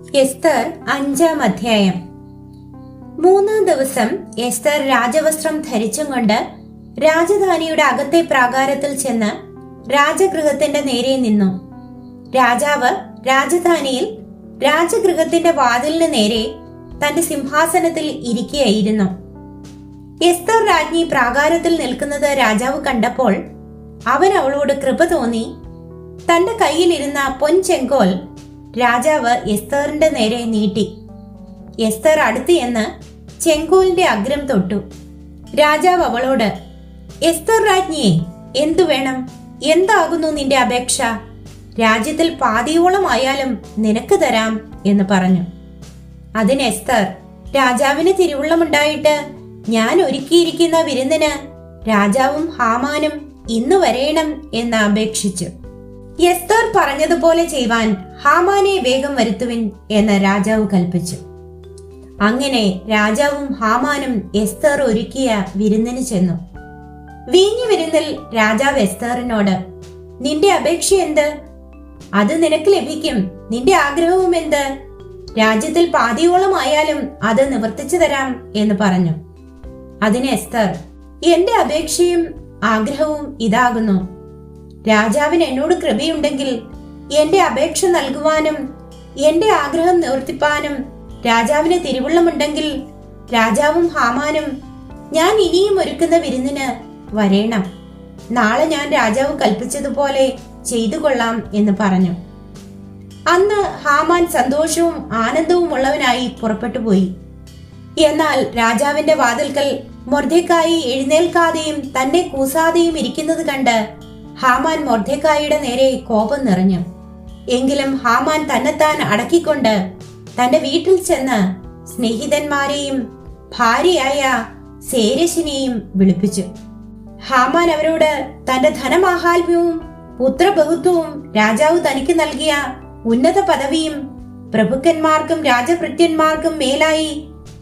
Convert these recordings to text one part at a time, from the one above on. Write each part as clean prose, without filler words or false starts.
എസ്തർ 5-ാം അധ്യായം. 3-ാം ദിവസം എസ്തർ രാജവസ്ത്രം ധരിച്ചും കൊണ്ട് രാജധാനിയുടെ അകത്തെ പ്രാകാരത്തിൽ ചെന്ന് രാജഗൃഹത്തിന്റെ നേരെ നിന്നു. രാജാവ് രാജധാനിയിൽ രാജഗൃഹത്തിന്റെ വാതിലിന് നേരെ തന്റെ സിംഹാസനത്തിൽ ഇരിക്കുകയായിരുന്നു. എസ്തർ രാജ്ഞി പ്രാകാരത്തിൽ നിൽക്കുന്നത് രാജാവ് കണ്ടപ്പോൾ അവൻ അവളോട് കൃപ തോന്നി തന്റെ കയ്യിലിരുന്ന പൊൻചെങ്കോൽ രാജാവ് എസ്തറിന്റെ നേരെ നീട്ടി. എസ്തർ അടുത്ത് എന്ന് ചെങ്കോലിന്റെ അഗ്രം തൊട്ടു. രാജാവ് അവളോട്, എസ്തർ രാജ്ഞിയെ, എന്തു വേണം? എന്താകുന്നു നിന്റെ അപേക്ഷ? രാജ്യത്തിൽ പാതിയോളം ആയാലും നിനക്ക് തരാം എന്ന് പറഞ്ഞു. അതിന് എസ്തർ, രാജാവിന് തിരുവുള്ളമുണ്ടായിട്ട് ഞാൻ ഒരുക്കിയിരിക്കുന്ന വിരുന്നിന് രാജാവും ഹാമാനും ഇന്ന് വരേണം എന്ന് അപേക്ഷിച്ചു. എസ്തർ പറഞ്ഞതുപോലെ ചെയ്യുവാൻ ഹാമാനെ വേഗം വരുത്തുവിൻ എന്ന് രാജാവ് കൽപ്പിച്ചു. അങ്ങനെ രാജാവും ഹാമാനും എസ്തർ ഒരുക്കിയ വിരുന്നിന് ചെന്നു. വീഞ്ഞു വിരുന്നിൽ രാജാവ് എസ്തറിനോട്, നിന്റെ അപേക്ഷ എന്ത്? അത് നിനക്ക് ലഭിക്കും. നിന്റെ ആഗ്രഹവും എന്ത്? രാജ്യത്തിൽ പാതിയോളം ആയാലും അത് നിവർത്തിച്ചു തരാം എന്ന് പറഞ്ഞു. അതിന് എസ്തർ, എന്റെ അപേക്ഷയും ആഗ്രഹവും ഇതാകുന്നു. രാജാവിന് എന്നോട് കൃപയുണ്ടെങ്കിൽ എന്റെ അപേക്ഷ നൽകുവാനും എന്റെ ആഗ്രഹം നിവർത്തിപ്പാനും രാജാവിന് തിരുവുള്ളമുണ്ടെങ്കിൽ രാജാവും ഹാമാനും ഞാൻ ഇനിയും ഒരുക്കുന്ന വിരുന്നിന് വരേണം. നാളെ ഞാൻ രാജാവ് കൽപ്പിച്ചതുപോലെ ചെയ്തു കൊള്ളാം എന്ന് പറഞ്ഞു. അന്ന് ഹാമാൻ സന്തോഷവും ആനന്ദവും ഉള്ളവനായി പുറപ്പെട്ടു പോയി. എന്നാൽ രാജാവിന്റെ വാതിൽക്കൽ മൊർദെഖായി എഴുന്നേൽക്കാതെയും തന്നെ കൂസാതെയും ഇരിക്കുന്നത് കണ്ട് ഹാമാൻ മൊർദെഖായിയുടെ നേരെ കോപം നിറഞ്ഞു. എങ്കിലും ഹാമാൻ തന്നെത്താൻ അടക്കിക്കൊണ്ട് തന്റെ വീട്ടിൽ ചെന്ന് സ്നേഹിതന്മാരെയും ഭാര്യയായ സേരശിനെയും വിളിപ്പിച്ചു. ഹാമാൻ അവരോട് തന്റെ ധനമാഹാത്മ്യവും പുത്രബഹുത്വവും രാജാവ് തനിക്ക് നൽകിയ ഉന്നത പദവിയും പ്രഭുക്കന്മാർക്കും രാജഭൃത്യന്മാർക്കും മേലായി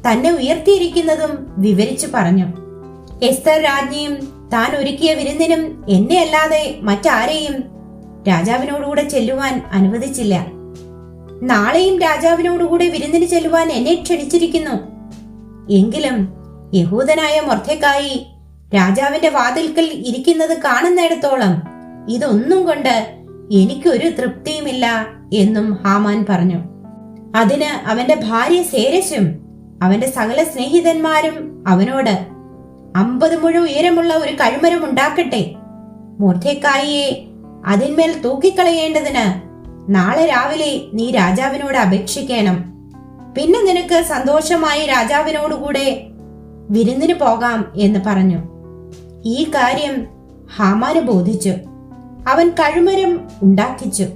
തന്നെ ഉയർത്തിയിരിക്കുന്നതും വിവരിച്ചു പറഞ്ഞു. എസ്തർ രാജ്ഞിയും താൻ ഒരുക്കിയ വിരുന്നിനും എന്നെ അല്ലാതെ മറ്റാരെയും രാജാവിനോടുകൂടെ ചെല്ലുവാൻ അനുവദിച്ചില്ല. നാളെയും രാജാവിനോടുകൂടെ വിരുന്നിന് ചെല്ലുവാൻ എന്നെ ക്ഷണിച്ചിരിക്കുന്നു. എങ്കിലും യഹൂദനായ മൊർദെഖായി രാജാവിന്റെ വാതിൽക്കൽ ഇരിക്കുന്നത് കാണുന്നിടത്തോളം ഇതൊന്നും കൊണ്ട് എനിക്കൊരു തൃപ്തിയുമില്ല എന്നും ഹാമാൻ പറഞ്ഞു. അതിന് അവന്റെ ഭാര്യ സേരശും അവന്റെ സകല സ്നേഹിതന്മാരും അവനോട്, 50 മുഴ ഉയരമുള്ള ഒരു കഴുമരം ഉണ്ടാക്കട്ടെ. മൊർദെഖായിയെ അതിന്മേൽ തൂക്കിക്കളയേണ്ടതിന് നാളെ രാവിലെ നീ രാജാവിനോട് അപേക്ഷിക്കണം. പിന്നെ നിനക്ക് സന്തോഷമായി രാജാവിനോടുകൂടെ വിരുന്നിന് പോകാം എന്ന് പറഞ്ഞു. ഈ കാര്യം ഹാമാന് ബോധിച്ചു. അവൻ കഴുമരം ഉണ്ടാക്കിച്ചു.